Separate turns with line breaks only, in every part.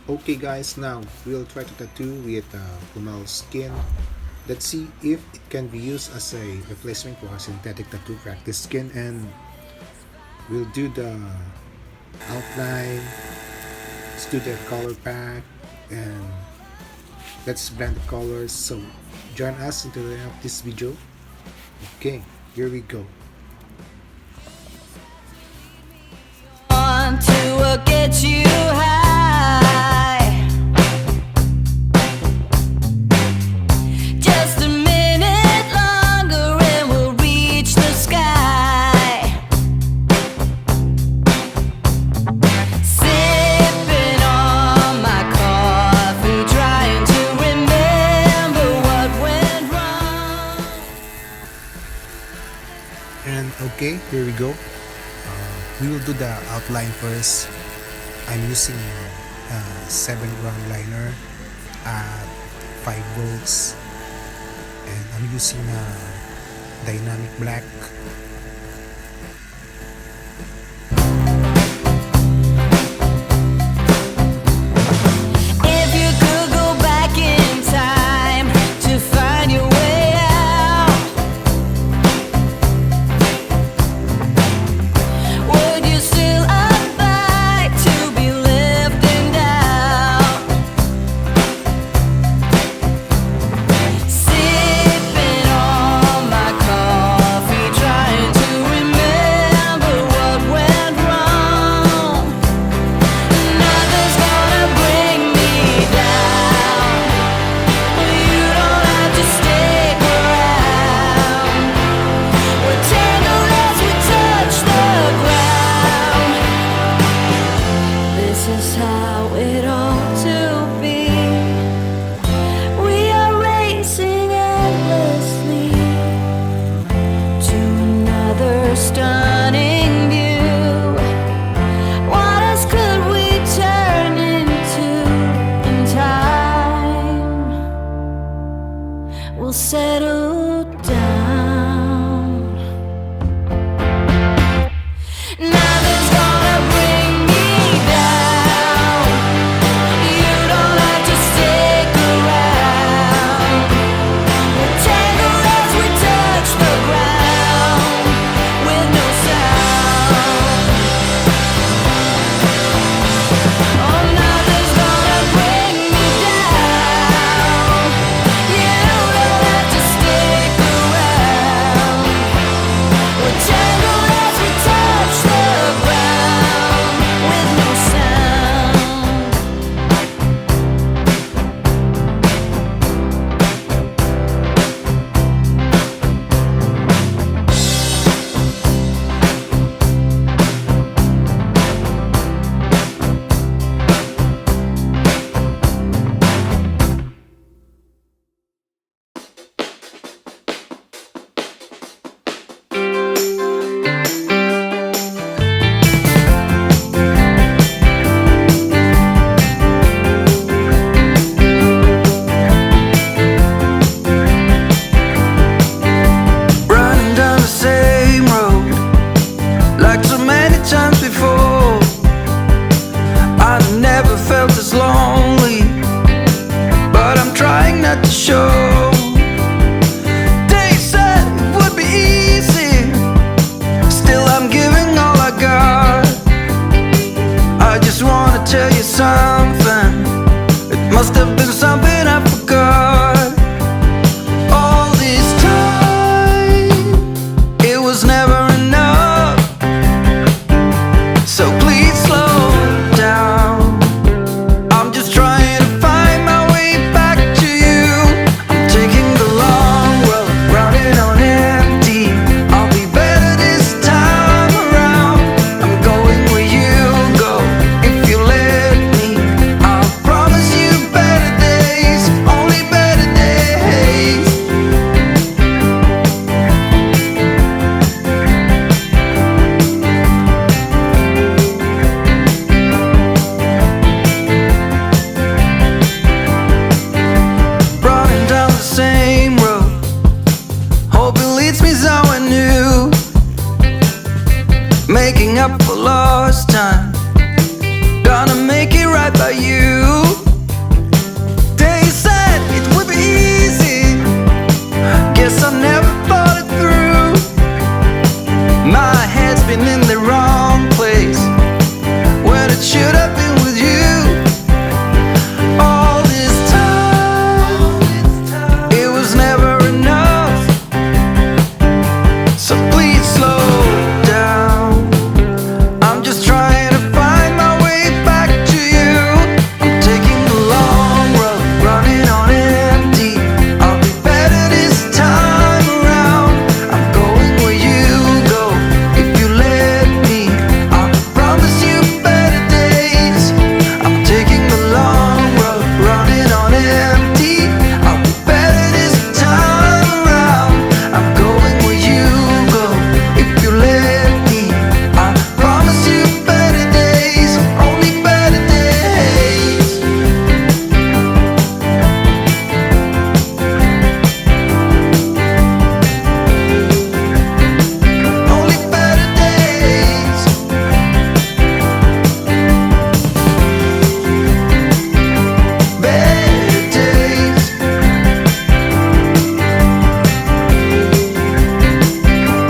Okay guys, now we'll try to tattoo with Pomelo skin. Let's see if it can be used as a replacement for a synthetic tattoo practice skin, and we'll do the outline, let's do the color pack, and let's blend the colors. So join us into the end of this video. Okay, here we go.
Want to get you high. Just a minute longer and we'll reach the sky. Sipping on my coffee, trying to remember what went wrong.
And okay, here we go. We will do the outline first. I'm using 7 round liner at 5 volts, and I'm using dynamic black.
If you could go back in time to find your way out, would you still abide to be left in doubt? Sipping on my coffee, trying to remember what went wrong. Nothing's gonna bring me down. You don't have to stick around. We're tangled as we touch the ground. This is how it ought to be. We are racing endlessly to another stunning view. What else could we turn into in time? We'll settle down. Nothing's gonna bring me down. You don't have to stick around. We're tangled as we touch the ground with no sound. Oh, nothing's gonna bring me down. You don't have to stick around. We're tangled as we touch the ground with no sound.
Running down the same road like so many times before. I never felt this lonely, but I'm trying not to show. They said it would be easy, still I'm giving all I got. I just wanna tell you something. It must have been something I forgot. All this time, it was never enough. So please slow down. I'm just trying to find my way back to you. I'm taking the long road, routing on empty. I'll be better this time around. I'm going where you go if you let me. I'll promise you better days, only better days. Running down the same road, hope it leads me somewhere new. Making up for lost time, gonna make it right by you. They said it would be easy, guess I never thought it through. My head's been in the wrong place when it should have been with you. All this time, it was never enough. So please slow down. I'm just trying to find my way back to you. I'm taking the long road, running on empty. I'll be better this time around. I'm going where you go if you let me. I promise you better days. I'm taking the long road, running on empty. I'll be better this time around. I'm going where you go if you let me. I promise you better days, only better days. Only better days. Better days.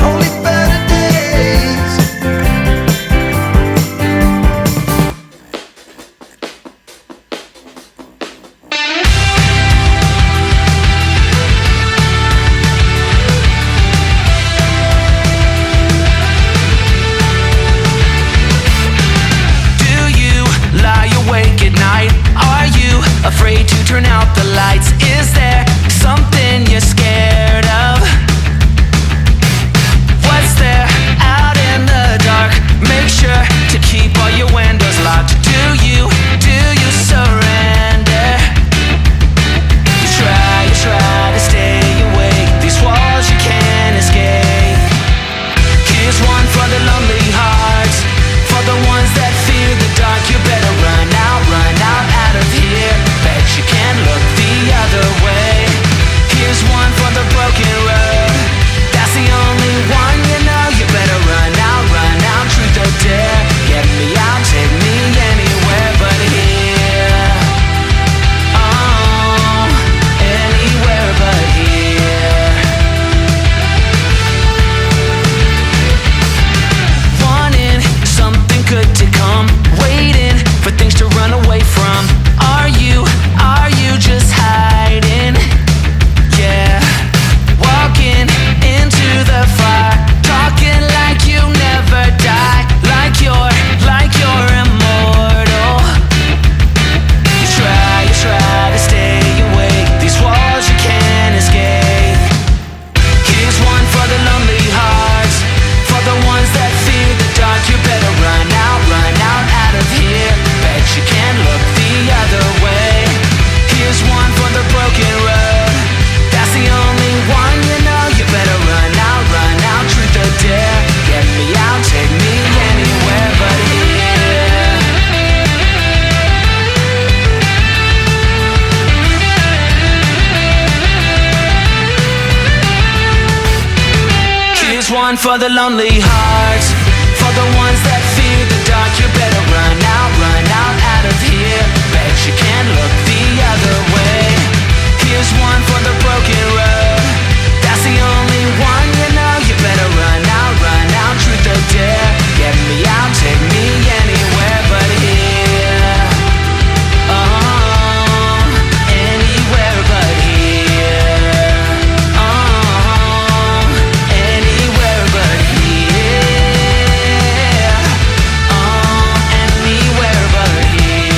Only better days.
Do you lie awake at night? Are you afraid to turn out the lights? Is there something you're scared of? What's there out in the dark? Make sure to keep all your windows locked. Do you surrender? You try to stay awake. These walls you can't escape. Here's one for the lonely hearts, for the ones that fear the dark. You better run out of here. Bet you can't look the other way. Here's one for the broken road. That's the only one you know. You better run out, truth or dare. Get me out, take me anywhere but here. Oh, anywhere but here. Wanting something good to come, waiting for things to run away from. Are you just hiding? Yeah, walking into the fire, talking like you never die, like you're immortal. You try to stay awake. These walls you can't escape. Here's one for the lonely hearts, for the ones that fear the dark. You better run out of here. Bet you can't look the other way. Here's one for the broken road. That's the only one you know. You better run out, truth or dare. Get me out, take me anywhere but here. Here's one for the lonely hearts, for the ones that fear the dark. You better run out of here. Bet you can't look the other way. Here's one for the broken road. That's the only one you know. You better run out, truth or dare. Get me out, take me anywhere but here. Oh, anywhere but here. Oh, anywhere but here. Oh, anywhere but here.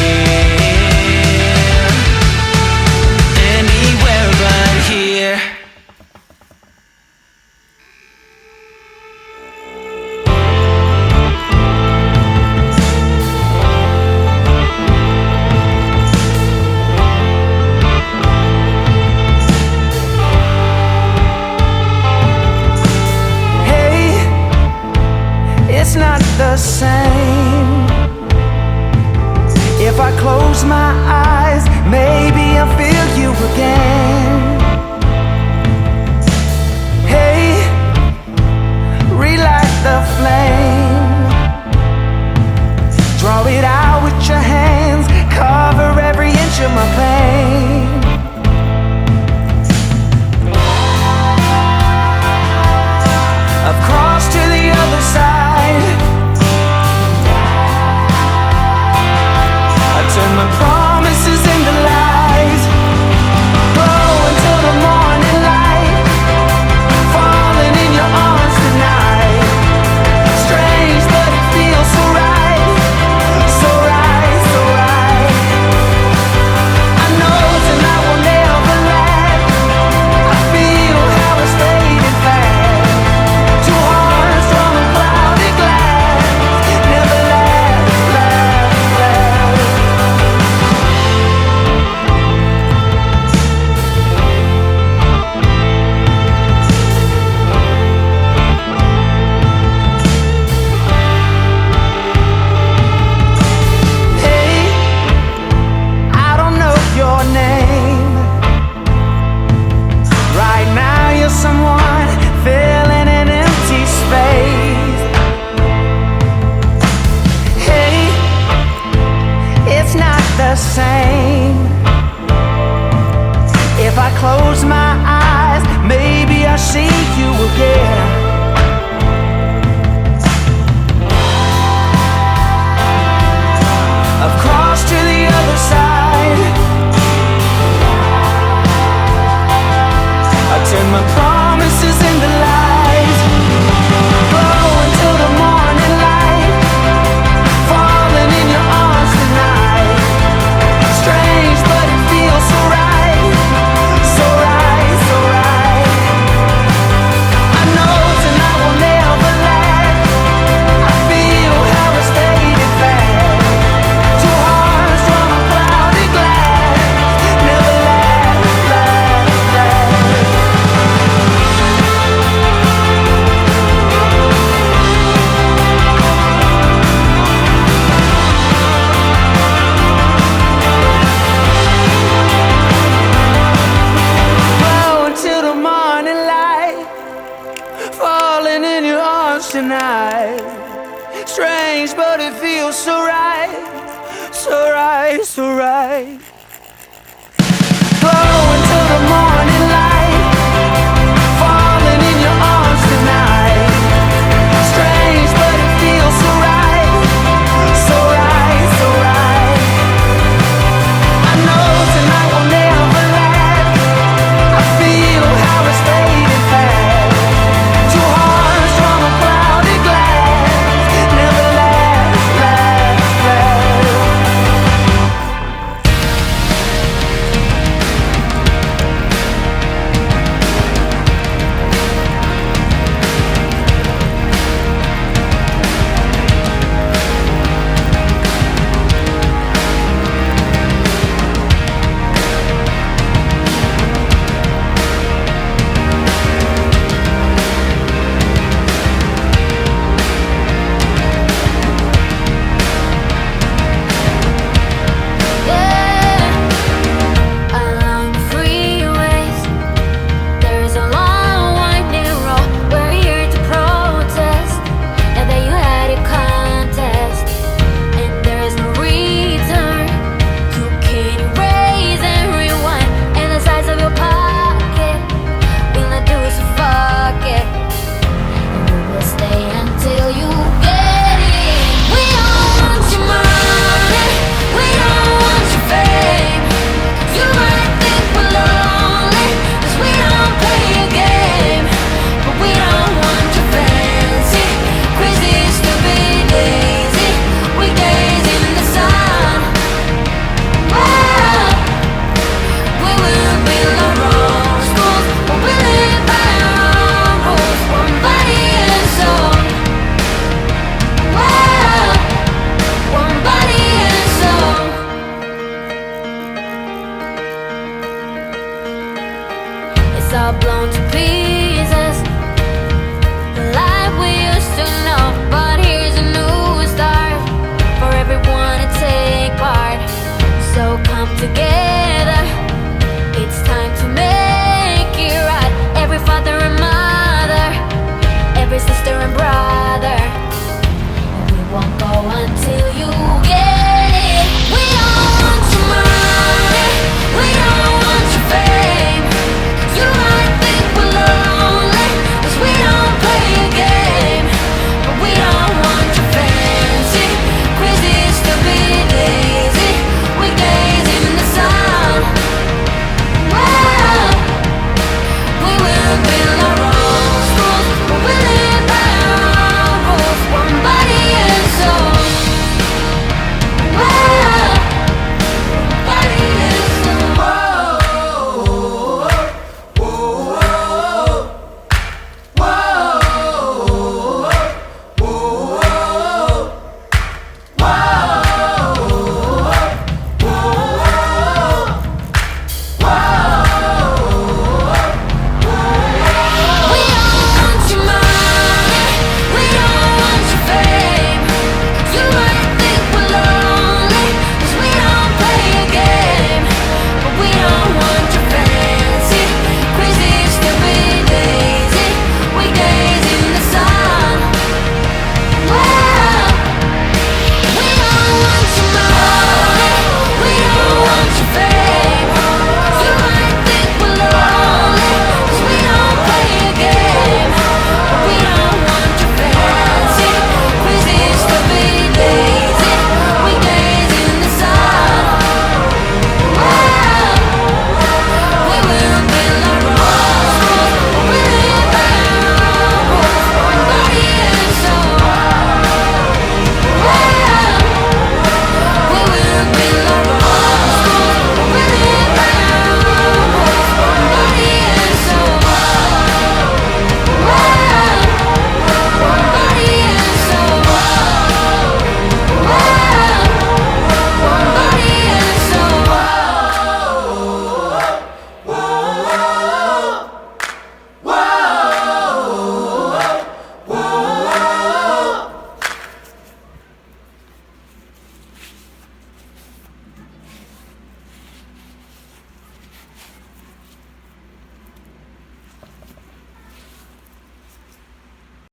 Anywhere but here.
Hey, it's not the same. If I close my eyes, maybe I'll feel you again. Hey, relight the flame. Draw it out with your same. If I close my eyes, maybe I'll see you again. I've crossed to the other side. I turn my promises into lies. Glow until the morning light, falling in your arms tonight. Strange, but it feels so right, so right, so right. I know tonight will never last. I feel how it's faded fast. Two hearts from a clouded glass, never last, last, last. Glow until the morning light, falling in your arms tonight. Strange, but it feels so right, so right, so right.